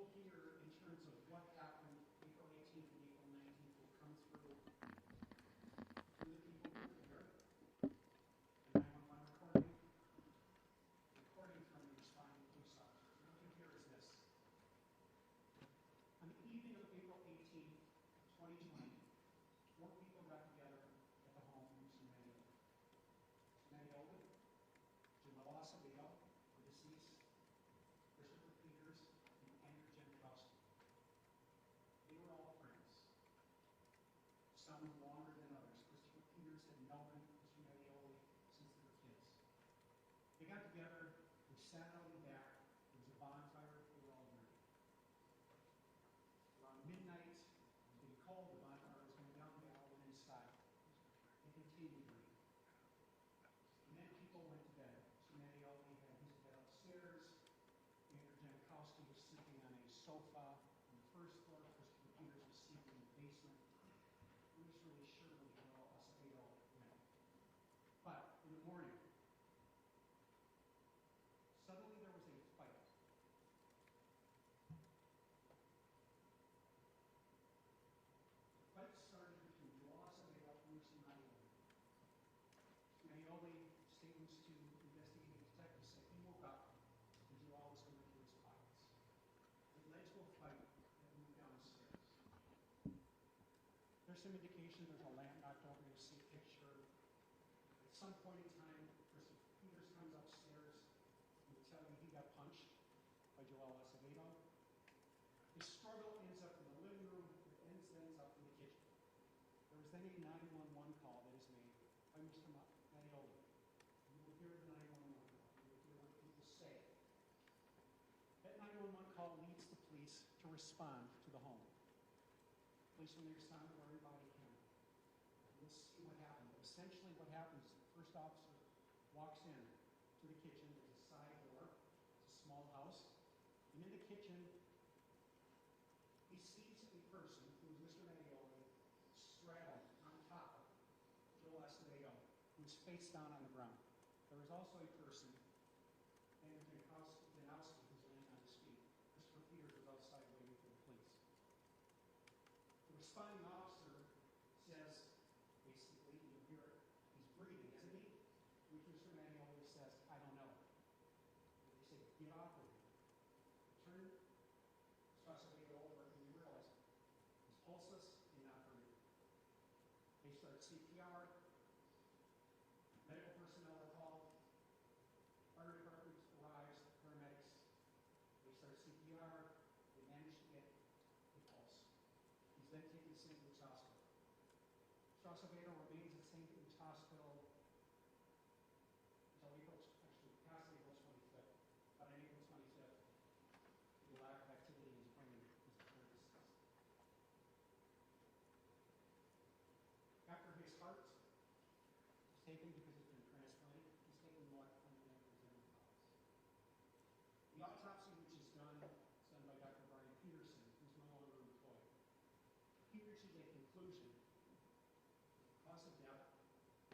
people here in terms of what happened April 18th and April 19th will come through the people who were here. The 911 recording from the responding police officers. What you hear is this. On the evening of April 18th, 2020, 4 people got together at the home of Mr. Mattioli, Joel Acevedo, the deceased, Christopher Peters, and Andrew Jankowski. They were all friends. Some longer than others. Christopher Peters had known Mr. Mattioli since they were kids. They got together, they sat out in the back, there was a bonfire, they were all drinking. Around midnight, it was getting cold, the bonfire was going down, they all went inside. They continued drinking. And then people went to bed. Mr. Mattioli had his bed upstairs. Andrew Jankowski was sleeping on a sofa on the first floor. Christopher Peters was sleeping in the basement. I'm just really sure when Joel Acevedo went. But in the morning, suddenly there was a fight. The fight started between Joel Acevedo and Mr. Mattioli. Mr. Mattioli, statements to investigating detectives said he woke up and Joel was going through his pockets. It led to a fight that moved downstairs. There's some indication there's a lamp knocked over. You see a picture. At some point in time, Christopher Peters comes upstairs and will tell you he got punched by Joel Acevedo. The struggle ends up in the living room. It ends up in the kitchen. There was then a 911 call that is made by Mr. Mattioli. You will hear the 911 call. You will hear what people say. That 911 call leads the police to respond to the home. Police, when they respond, are in body camera. You'll see what happened. But essentially what happens is the first officer walks in to the kitchen. There's a side door. It's a small house. And in the kitchen, he sees a person, who is Mr. Mattioli, straddled on top of Joel Acevedo, who is face down on the ground. There is also a person, Andrew Jankowski, who's laying on his feet. Christopher Peters was outside waiting for the police. The responding officer says, basically, you'll hear it, he's breathing, isn't he? Which Mr. Mattioli says, I don't know. And they say, get off of him. Turn Acevedo over and you realize he's pulseless and not breathing. They start CPR. Medical personnel are called. Fire department arrives, paramedics. They start CPR. They manage to get a pulse. He's then taken to St. Luke's Hospital. Mr. Acevedo remains at St. Luke's Hospital until past April 25th. But on April 25th, the lack of activity in his brain is declared deceased. After his heart is taken because it's been transplanted, he's taken blood from the representative box. The autopsy, which is done by Dr. Brian Peterson, who's no longer employed, he reaches a conclusion. The cause of death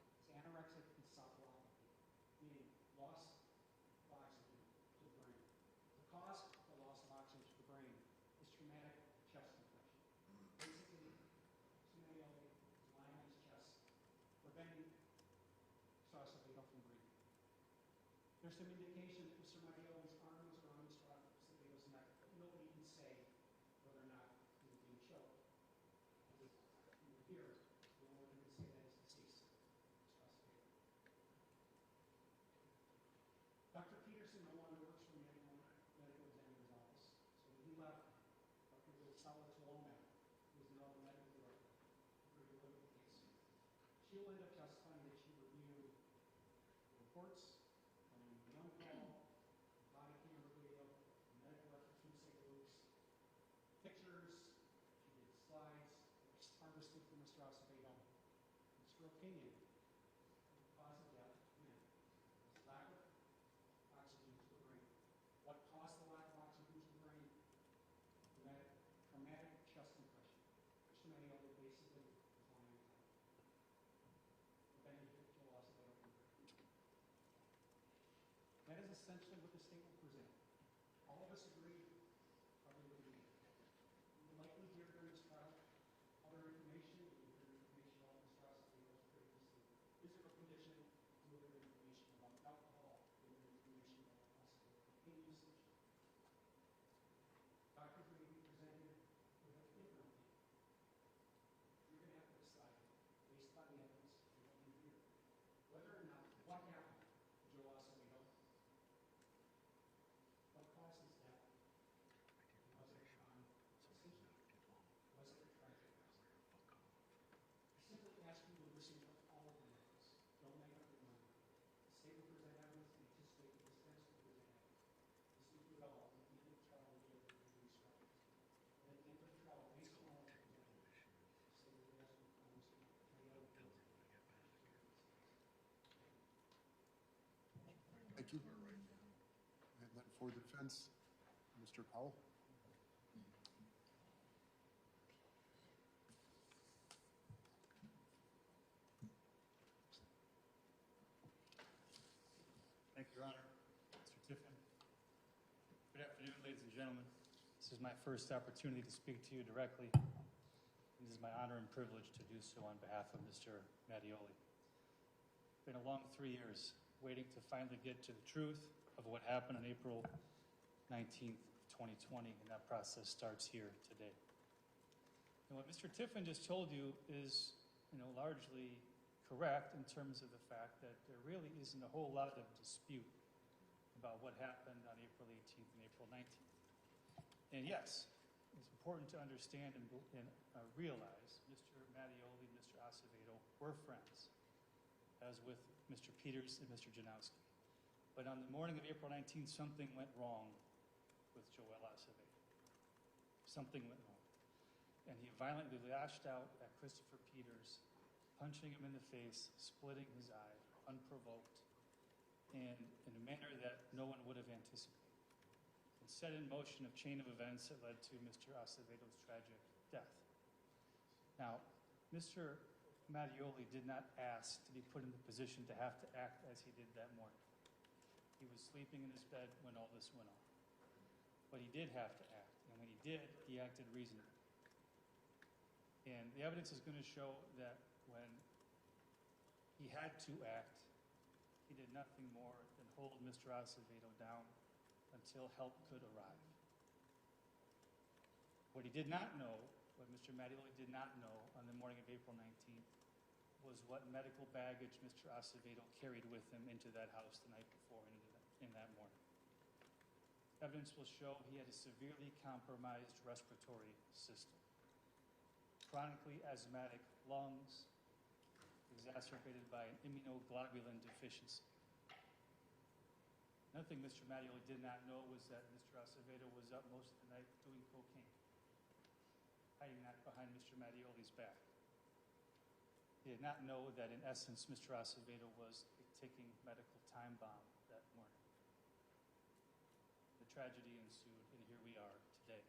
is anorexic encephalopathy, meaning loss of oxygen to the brain. The cause of the loss of oxygen to the brain is traumatic chest infection. Basically, Mr. Mattioli is lying on his chest, preventing Mr. Acevedo from breathing. There's some indication that Mr. Mattioli's arm was around Mr. Acevedo's neck, but nobody can say whether or not he was being choked. Here, the only one who can say that is deceased, Mr. Acevedo. Dr. Peterson no longer works for the medical examiner's office. So when he left, Dr. Salvatore, who is now the medical director, for the case, she'll end up testifying that she reviewed reports from the on-call, body camera video, medical records from St. Luke's, pictures, she did slides, harvested from Mr. Acevedo. It's her opinion. The cause of death, again, is lack of oxygen to the brain. What caused the lack of oxygen to the brain? Traumatic chest infection. Mr. Mattioli basically was lying on top. Preventing Joel Acevedo from breathing. That is essentially what the state will present. All of us agree, probably with the to our right. And then for defense, Mr. Powell. Thank you, Your Honor. Mr. Tiffin. Good afternoon, ladies and gentlemen. This is my first opportunity to speak to you directly. It is my honor and privilege to do so on behalf of Mr. Mattioli. It's been a long 3 years waiting to finally get to the truth of what happened on April 19th, 2020, and that process starts here today. And what Mr. Tiffin just told you is, largely correct in terms of the fact that there really isn't a whole lot of dispute about what happened on April 18th and April 19th. And yes, it's important to understand and realize Mr. Mattioli and Mr. Acevedo were friends, as with Mr. Peters and Mr. Janowski. But on the morning of April 19th, something went wrong with Joel Acevedo. Something went wrong. And he violently lashed out at Christopher Peters, punching him in the face, splitting his eye, unprovoked, and in a manner that no one would have anticipated. And set in motion a chain of events that led to Mr. Acevedo's tragic death. Now, Mr. Mattioli did not ask to be put in the position to have to act as he did that morning. He was sleeping in his bed when all this went on. But he did have to act, and when he did, he acted reasonably. And the evidence is going to show that when he had to act, he did nothing more than hold Mr. Acevedo down until help could arrive. What he did not know, what Mr. Mattioli did not know on the morning of April 19th, was what medical baggage Mr. Acevedo carried with him into that house the night before and in that morning. Evidence will show he had a severely compromised respiratory system, chronically asthmatic lungs, exacerbated by an immunoglobulin deficiency. Another thing Mr. Mattioli did not know was that Mr. Acevedo was up most of the night doing cocaine, hiding that behind Mr. Mattioli's back. He did not know that, in essence, Mr. Acevedo was a ticking medical time bomb that morning. The tragedy ensued, and here we are today.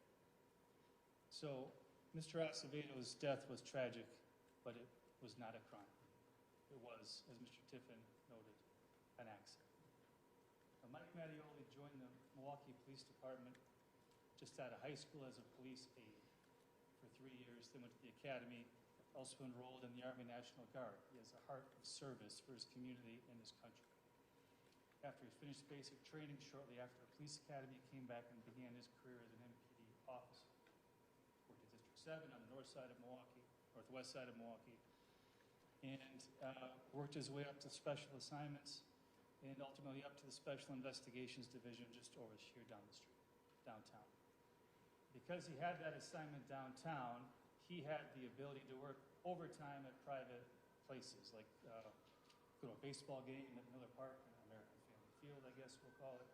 So, Mr. Acevedo's death was tragic, but it was not a crime. It was, as Mr. Tiffin noted, an accident. Now, Mike Mattioli joined the Milwaukee Police Department just out of high school as a police aide for 3 years, then went to the academy, also enrolled in the Army National Guard. He has a heart of service for his community and his country. After he finished basic training shortly after the police academy, he came back and began his career as an MPD officer. Worked at District 7 on the northwest side of Milwaukee, and worked his way up to special assignments and ultimately up to the Special Investigations Division just over here down the street, downtown. Because he had that assignment downtown, he had the ability to work overtime at private places, like go to a baseball game at Miller Park, American Family Field, I guess we'll call it.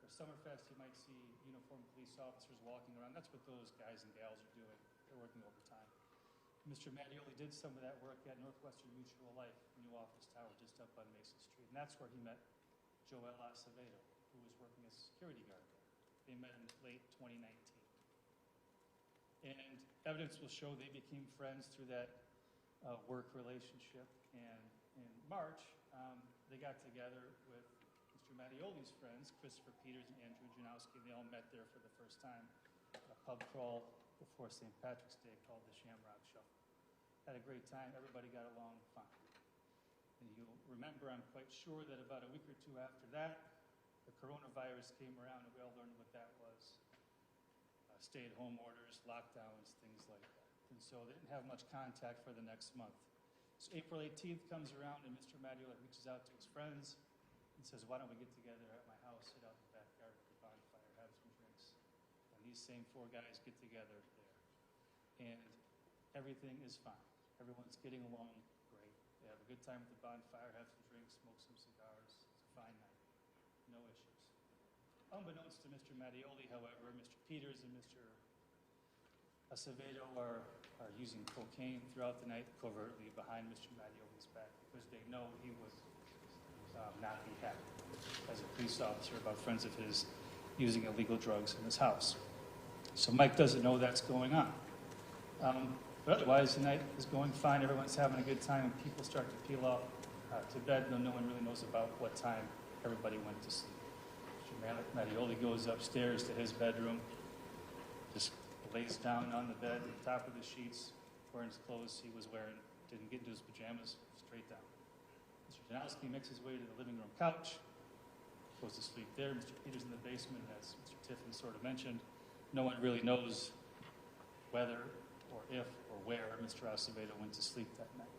Or Summerfest, you might see uniformed police officers walking around. That's what those guys and gals are doing. They're working overtime. Mr. Mattioli did some of that work at Northwestern Mutual Life, new office tower just up on Mason Street. And that's where he met Joel Acevedo, who was working as a security guard there. They met in late 2019. And evidence will show they became friends through that work relationship. And in March, they got together with Mr. Mattioli's friends, Christopher Peters and Andrew Janowski. They all met there for the first time at a pub crawl before St. Patrick's Day called the Shamrock Shuffle. Had a great time. Everybody got along fine. And you'll remember, I'm quite sure, that about a week or two after that, the coronavirus came around, and we all learned what that was. Stay-at-home orders, lockdowns, things like that. And so they didn't have much contact for the next month. So April 18th comes around, and Mr. Mattioli reaches out to his friends and says, why don't we get together at my house, sit out in the backyard with the bonfire, have some drinks. And these same 4 guys get together there. And everything is fine. Everyone's getting along great. They have a good time at the bonfire, have some drinks, smoke some cigars. It's a fine night. No issues. Unbeknownst to Mr. Mattioli, however, Mr. Peters and Mr. Acevedo are using cocaine throughout the night covertly behind Mr. Mattioli's back because they know he was not be happy as a police officer about friends of his using illegal drugs in his house. So Mike doesn't know that's going on. But otherwise, the night is going fine. Everyone's having a good time, and people start to peel off to bed, though no one really knows about what time everybody went to sleep. Mr. Mattioli goes upstairs to his bedroom, just lays down on the bed, at the top of the sheets, wearing his clothes he was wearing, didn't get into his pajamas, straight down. Mr. Janowski makes his way to the living room couch, goes to sleep there. Mr. Peters in the basement, as Mr. Tiffin sort of mentioned. No one really knows whether or if or where Mr. Acevedo went to sleep that night.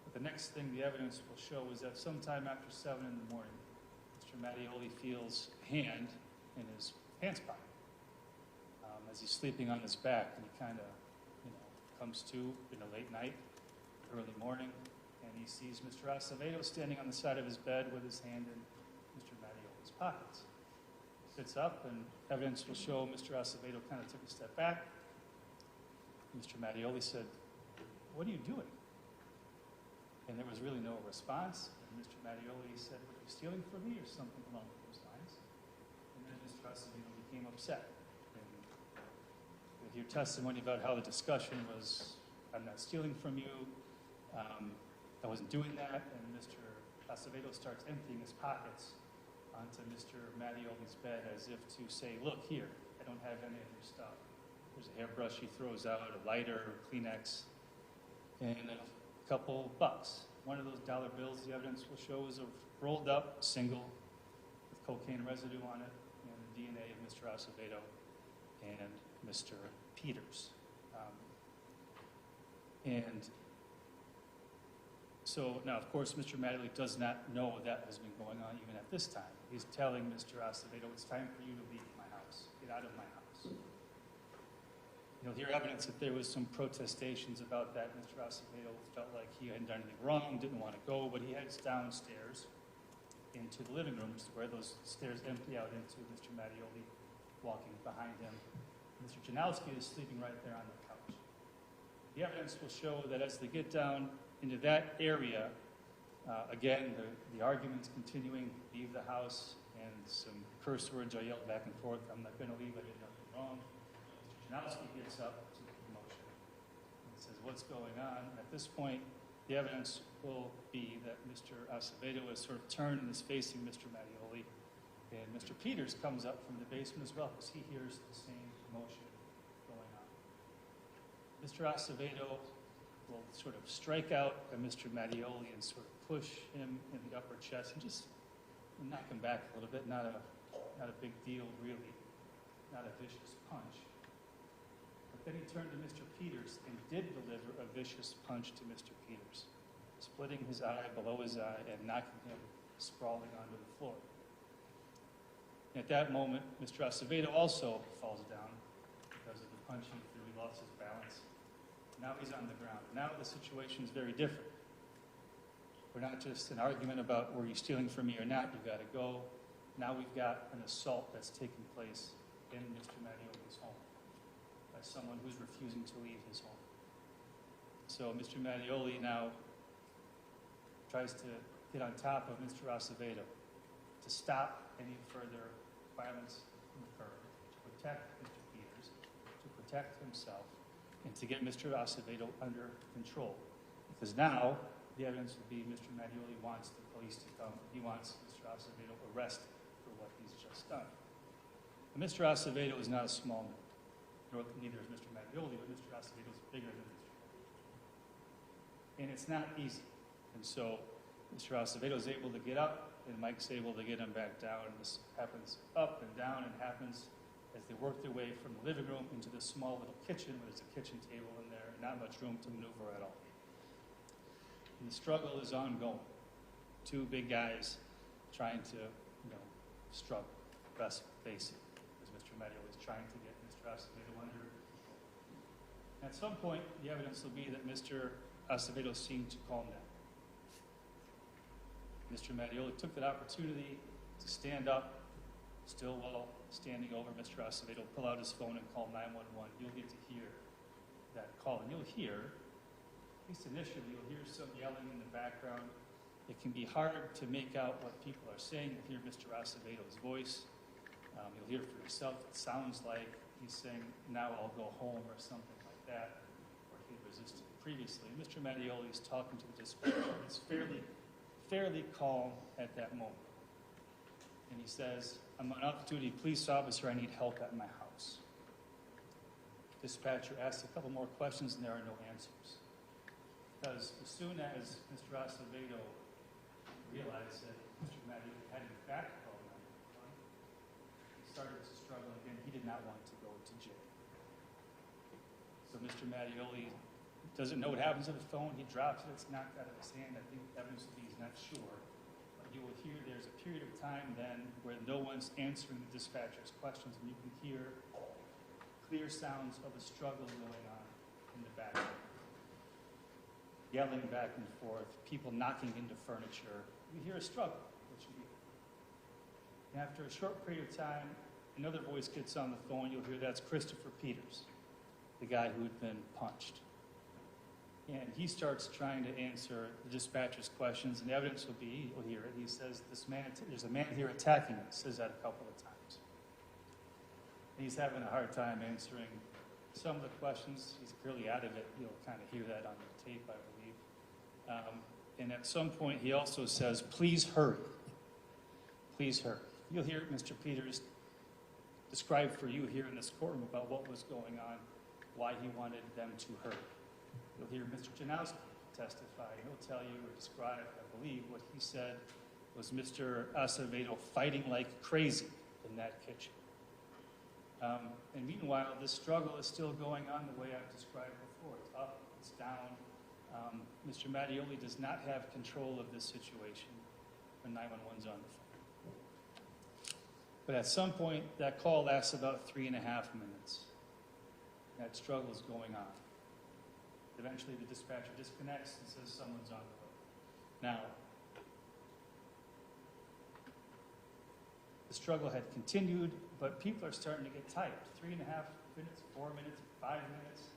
But the next thing the evidence will show is that sometime after 7 in the morning, Mr. Mattioli feels a hand in his pants pocket as he's sleeping on his back, and he kind of, comes to in the late night, early morning, and he sees Mr. Acevedo standing on the side of his bed with his hand in Mr. Mattioli's pockets. He sits up, and evidence will show Mr. Acevedo kind of took a step back. Mr. Mattioli said, "What are you doing?" And there was really no response. And Mr. Mattioli said, "Were you stealing from me?" or something along those lines. And then Mr. Acevedo became upset. And with your testimony about how the discussion was, "I'm not stealing from you, I wasn't doing that," and Mr. Acevedo starts emptying his pockets onto Mr. Mattioli's bed as if to say, "Look here, I don't have any of your stuff." There's a hairbrush he throws out, a lighter, a Kleenex, and a couple bucks. One of those dollar bills, the evidence will show, is a rolled up single with cocaine residue on it and the DNA of Mr. Acevedo and Mr. Peters. And so now, of course, Mr. Mattioli does not know that has been going on even at this time. He's telling Mr. Acevedo, "It's time for you to leave my house. Get out of my house." You'll hear evidence that there was some protestations about that. Mr. Acevedo felt like he hadn't done anything wrong, didn't want to go, but he heads downstairs into the living room, which is where those stairs empty out into Mr. Mattioli walking behind him. Mr. Janowski is sleeping right there on the couch. The evidence will show that as they get down into that area, again, the argument's continuing, "Leave the house," and some curse words are yelled back and forth. "I'm not going to leave, I did nothing wrong." Janowski gets up to the commotion and says, "What's going on?" At this point, the evidence will be that Mr. Acevedo is sort of turned and is facing Mr. Mattioli, and Mr. Peters comes up from the basement as well because he hears the same commotion going on. Mr. Acevedo will sort of strike out at Mr. Mattioli and sort of push him in the upper chest and just knock him back a little bit. Not a big deal, really. Not a vicious punch. Then he turned to Mr. Peters and did deliver a vicious punch to Mr. Peters, splitting his eye below his eye and knocking him sprawling onto the floor. And at that moment, Mr. Acevedo also falls down because of the punch he threw. He lost his balance. Now he's on the ground. Now the situation is very different. We're not just an argument about were you stealing from me or not, you got to go. Now we've got an assault that's taking place in Mr. Mattioli's home by someone who's refusing to leave his home. So Mr. Mattioli now tries to get on top of Mr. Acevedo to stop any further violence from occurring, to protect Mr. Peters, to protect himself, and to get Mr. Acevedo under control. Because now the evidence will be Mr. Mattioli wants the police to come. He wants Mr. Acevedo arrested for what he's just done. And Mr. Acevedo is not a small man. Neither is Mr. Mattioli, but Mr. Acevedo is bigger than Mr. Mattioli. And it's not easy. And so Mr. Acevedo is able to get up, and Mike's able to get him back down. And this happens up and down, and happens as they work their way from the living room into the small little kitchen, where there's a kitchen table in there, and not much room to maneuver at all. And the struggle is ongoing. Two big guys trying to, struggle, best face it, as Mr. Mattioli is trying to get Mr. Acevedo under control. At some point, the evidence will be that Mr. Acevedo seemed to calm down. Mr. Mattioli took that opportunity to stand up, still while standing over Mr. Acevedo, pull out his phone and call 911. You'll get to hear that call, and you'll hear, at least initially, you'll hear some yelling in the background, It can be hard to make out what people are saying. You'll hear Mr. Acevedo's voice. You'll hear for yourself. It sounds like he's saying, "Now I'll go home," or something like that, or he resisted previously. Mr. Mattioli is talking to the dispatcher. He's fairly calm at that moment. And he says, "I'm an off-duty police officer. I need help at my house." Dispatcher asks a couple more questions, and there are no answers. Because as soon as Mr. Acevedo realized that Mr. Mattioli had in fact called 911, he started to struggle again. He did not want to go to jail. So Mr. Mattioli doesn't know what happens to the phone. He drops it. It's knocked out of his hand. I think evidently he's not sure. But you will hear there's a period of time then where no one's answering the dispatcher's questions, and you can hear clear sounds of a struggle going on in the background. Yelling back and forth, people knocking into furniture. You hear a struggle, which you hear. And after a short period of time, another voice gets on the phone. You'll hear that's Christopher Peters, the guy who had been punched. And he starts trying to answer the dispatcher's questions, and the evidence will be, you'll hear it. He says, there's a man here attacking us, says that a couple of times. And he's having a hard time answering some of the questions. He's clearly out of it. You'll kind of hear that on the tape, I believe. And at some point, he also says, "Please hurry. Please hurry." You'll hear Mr. Peters describe for you here in this courtroom about what was going on, why he wanted them to hurry. You'll hear Mr. Janowski testify. He'll tell you or describe, I believe, what he said was Mr. Acevedo fighting like crazy in that kitchen. And meanwhile, this struggle is still going on the way I've described before. It's up, it's down. Mr. Mattioli does not have control of this situation when 911's on the phone. But at some point, that call lasts about 3.5 minutes. That struggle is going on. Eventually, the dispatcher disconnects and says someone's on the way. Now, the struggle had continued, but people are starting to get tired. 3.5 minutes, 4 minutes, 5 minutes.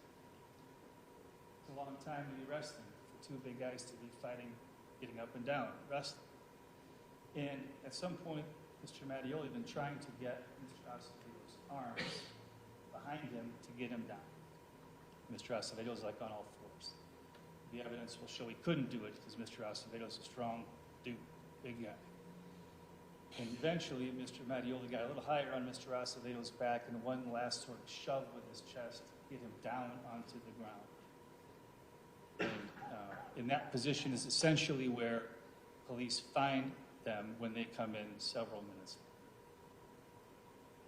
It's a long time to be wrestling for two big guys to be fighting, getting up and down, wrestling. And at some point, Mr. Mattioli had been trying to get Mr. Acevedo's arms behind him to get him down. Mr. Acevedo's like on all fours. The evidence will show he couldn't do it because Mr. Acevedo's a strong dude, big guy. And eventually, Mr. Mattioli got a little higher on Mr. Acevedo's back, and one last sort of shove with his chest to get him down onto the ground. And in that position is essentially where police find them when they come in several minutes later.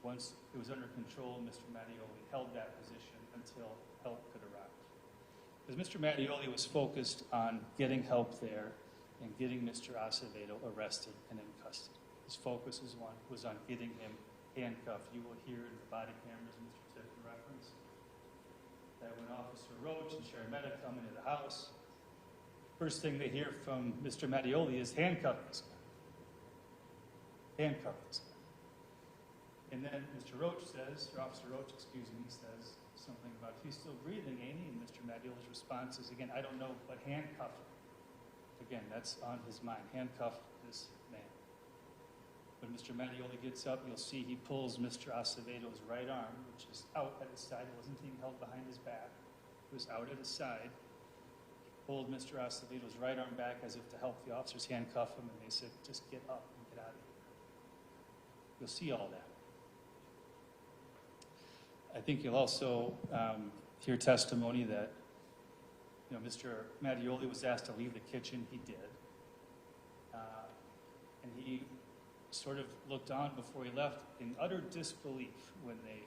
Once it was under control, Mr. Mattioli held that position until help could arrive. Because Mr. Mattioli was focused on getting help there and getting Mr. Acevedo arrested and in custody. His focus was on getting him handcuffed. You will hear in the body cameras Mr. Tiffin referenced that when Officer Roach and Sheriff Mehta come into the house, first thing they hear from Mr. Mattioli is handcuff this guy. Handcuff this guy. And then Mr. Roach says, or Officer Roach, excuse me, says something about, "He's still breathing, ain't he?" And Mr. Mattioli's response is, again, "I don't know, but handcuff him." Again, that's on his mind. Handcuff this man. When Mr. Mattioli gets up, you'll see he pulls Mr. Acevedo's right arm, which is out at his side. It wasn't being held behind his back. It was out at his side. He pulled Mr. Acevedo's right arm back as if to help the officers handcuff him, and they said, "Just get up and get out of here." You'll see all that. I think you'll also hear testimony that Mr. Mattioli was asked to leave the kitchen. He did. And he sort of looked on before he left in utter disbelief when they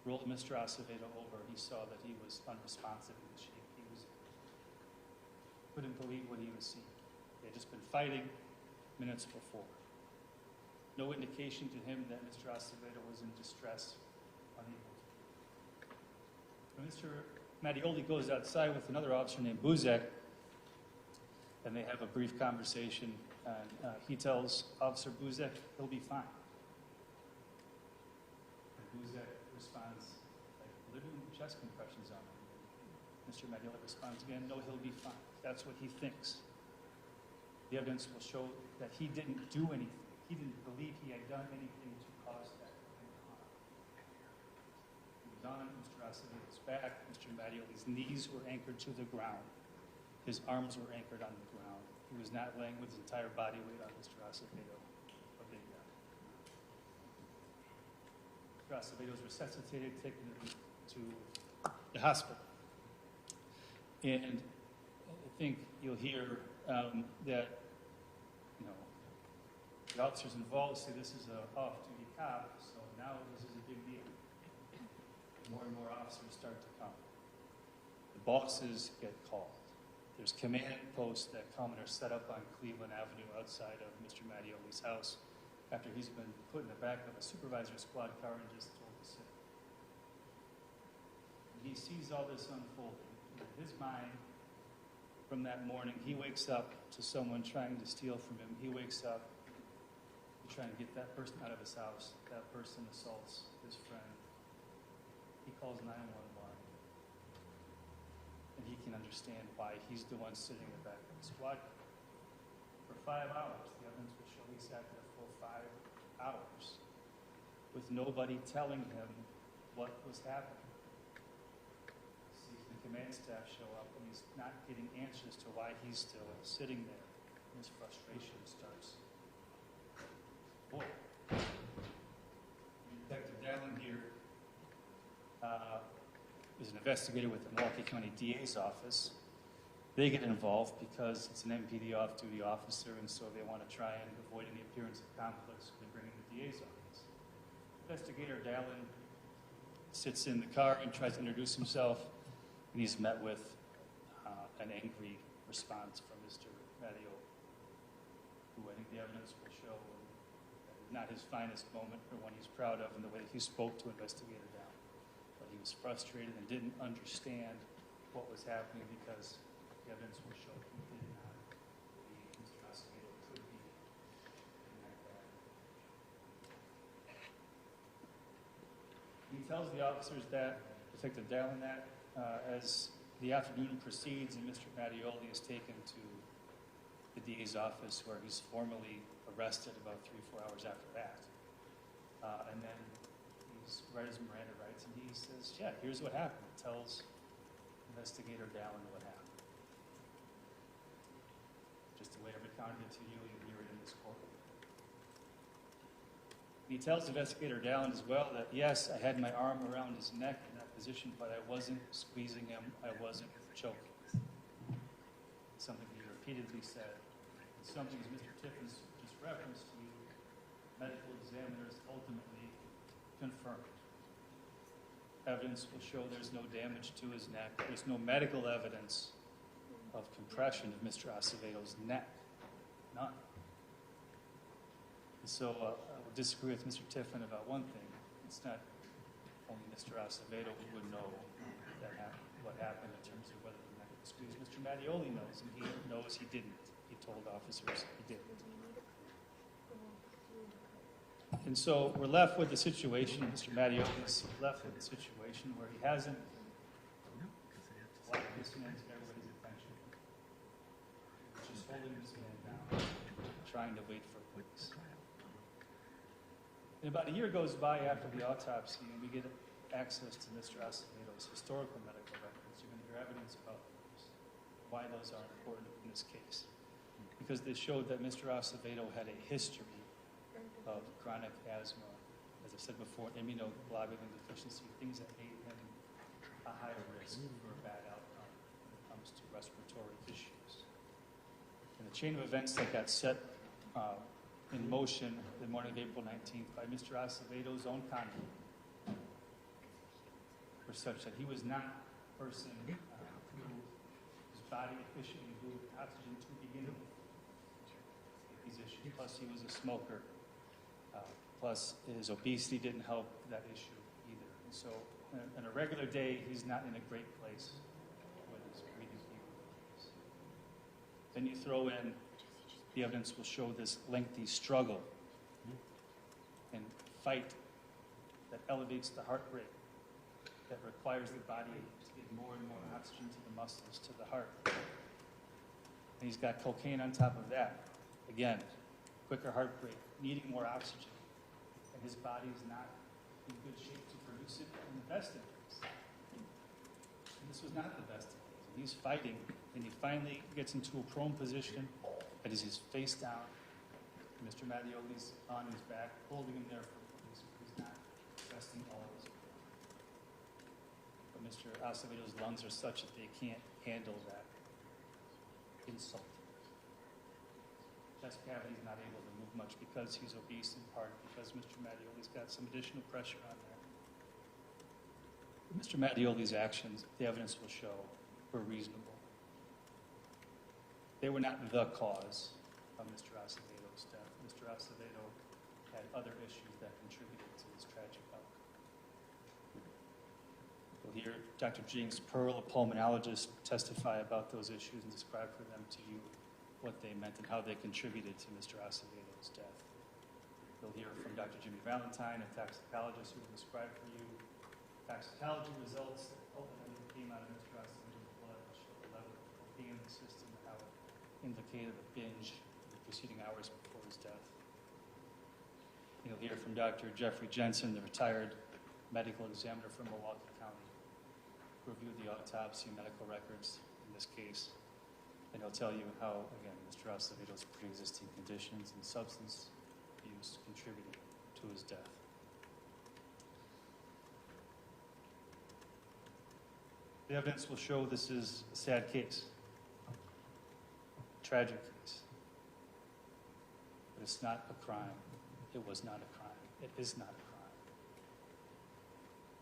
rolled Mr. Acevedo over. He saw that he was unresponsive in the shape he was in. Couldn't believe what he was seeing. They had just been fighting minutes before. No indication to him that Mr. Acevedo was in distress, unable to. When Mr. Mattioli goes outside with another officer named Buzek, and they have a brief conversation, and he tells Officer Buzek he'll be fine. And Buzek responds, like, "They're doing chest compressions on him." Mr. Mattioli responds again, "No, he'll be fine." That's what he thinks. The evidence will show that he didn't do anything. He didn't believe he had done anything to cause that harm. He was on Mr. Acevedo's back. Mr. Mattioli's knees were anchored to the ground. His arms were anchored on the ground. He was not laying with his entire body weight on Mr. Acevedo. Mr. Acevedo was resuscitated, taken to the hospital. And I think you'll hear that, the officers involved say this is an off-duty cop, so now this is a big deal. More and more officers start to come. The bosses get called. There's command posts that come and are set up on Cleveland Avenue outside of Mr. Mattioli's house after he's been put in the back of a supervisor's squad car and just told to sit. And he sees all this unfolding. In his mind, from that morning, he wakes up to someone trying to steal from him. He wakes up trying to get that person out of his house. That person assaults his friend. He calls 911. And he can understand why he's the one sitting in the back of the squad car. For 5 hours, the evidence will show he sat there for 5 hours with nobody telling him what was happening. Sees the command staff show up and he's not getting answers to why he's still sitting there. And his frustration starts. Boy, Detective Dallin here is an investigator with the Milwaukee County DA's office. They get involved because it's an MPD off-duty officer, and so they want to try and avoid any appearance of conflict, so they bring in the DA's office. Investigator Dallin sits in the car and tries to introduce himself, and he's met with an angry response from Mr. Mattioli, who I think the evidence will show not his finest moment or one he's proud of in the way that he spoke to Investigator Dallin. But he was frustrated and didn't understand what was happening because the evidence will show he did not believe Mr. Acevedo could be in that bad. He tells the officers that, Detective Dallin, that as the afternoon proceeds and Mr. Mattioli is taken to the DA's office where he's formally arrested about 3 or 4 hours after that. And then he's read his Miranda rights and he says, yeah, here's what happened. He tells Investigator Dallin what happened. Just the way I recounted it to you, you'll hear it in this courtroom. And he tells Investigator Dallin as well that, yes, I had my arm around his neck in that position, but I wasn't squeezing him, I wasn't choking. Something he repeatedly said. And something, as Mr. Tiffins just referenced to you, medical examiners ultimately confirmed. Evidence will show there's no damage to his neck. There's no medical evidence of compression of Mr. Acevedo's neck. None. And so I will disagree with Mr. Tiffin about one thing. It's not only Mr. Acevedo who would know what happened in terms of whether the neck was squeezed. Mr. Mattioli knows, and he knows he didn't. He told officers he didn't. And so we're left with the situation, Mr. Mattioli's left with the situation where he hasn't brought this man to everybody's attention. He's just holding this man down, trying to wait for police. And about a year goes by after the autopsy, and we get access to Mr. Acevedo's historical medical records. You're going to hear evidence about those, why those are important in this case. Because they showed that Mr. Acevedo had a history of chronic asthma, as I said before, immunoglobulin deficiency, things that made him a higher risk for a bad outcome when it comes to respiratory issues. And the chain of events that got set in motion the morning of April 19th by Mr. Acevedo's own conduct were such that he was not a person whose body efficiently moved oxygen to begin with. These issues. Plus, he was a smoker. Plus, his obesity didn't help that issue either. And so, on a regular day, he's not in a great place with his breathing capabilities. Then you throw in the evidence will show this lengthy struggle and fight that elevates the heart rate, that requires the body to get more and more oxygen to the muscles, to the heart. And he's got cocaine on top of that. Again, quicker heart rate, needing more oxygen. And his body is not in good shape to produce it in the best of days. And this was not the best of days. And he's fighting, and he finally gets into a prone position that is his face down. Mr. Mattioli's on his back, holding him there for police. He's not resting all of his weight. But Mr. Acevedo's lungs are such that they can't handle that insult. Chest cavity's not able to move much because he's obese, in part because Mr. Mattioli's got some additional pressure on there. But Mr. Mattioli's actions, the evidence will show, were reasonable. They were not the cause of Mr. Acevedo's death. Mr. Acevedo had other issues that contributed to his tragic outcome. We'll hear Dr. James Pearl, a pulmonologist, testify about those issues and describe for them to you what they meant and how they contributed to Mr. Acevedo's death. You'll hear from Dr. Jimmy Valentine, a toxicologist, who will describe for you toxicology results that ultimately came out of Mr. Acevedo's blood and showed the level of cocaine in the system and how it indicated a binge in the preceding hours before his death. You'll hear from Dr. Jeffrey Jensen, the retired medical examiner from Milwaukee County, who reviewed the autopsy and medical records in this case. And he'll tell you how, again, Mr. Acevedo's pre-existing conditions and substance use contributed to his death. The evidence will show this is a sad case, a tragic case. But it's not a crime. It was not a crime. It is not a crime.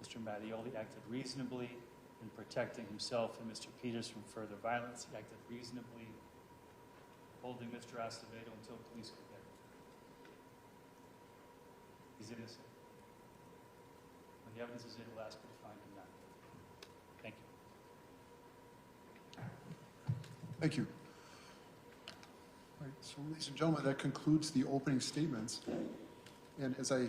Mr. Mattioli acted reasonably in protecting himself and Mr. Peters from further violence. He acted reasonably, holding Mr. Acevedo until police could get him. He's innocent. When the evidence is in, we'll ask you to find him not guilty. Thank you. Thank you. All right, so ladies and gentlemen, that concludes the opening statements. And as I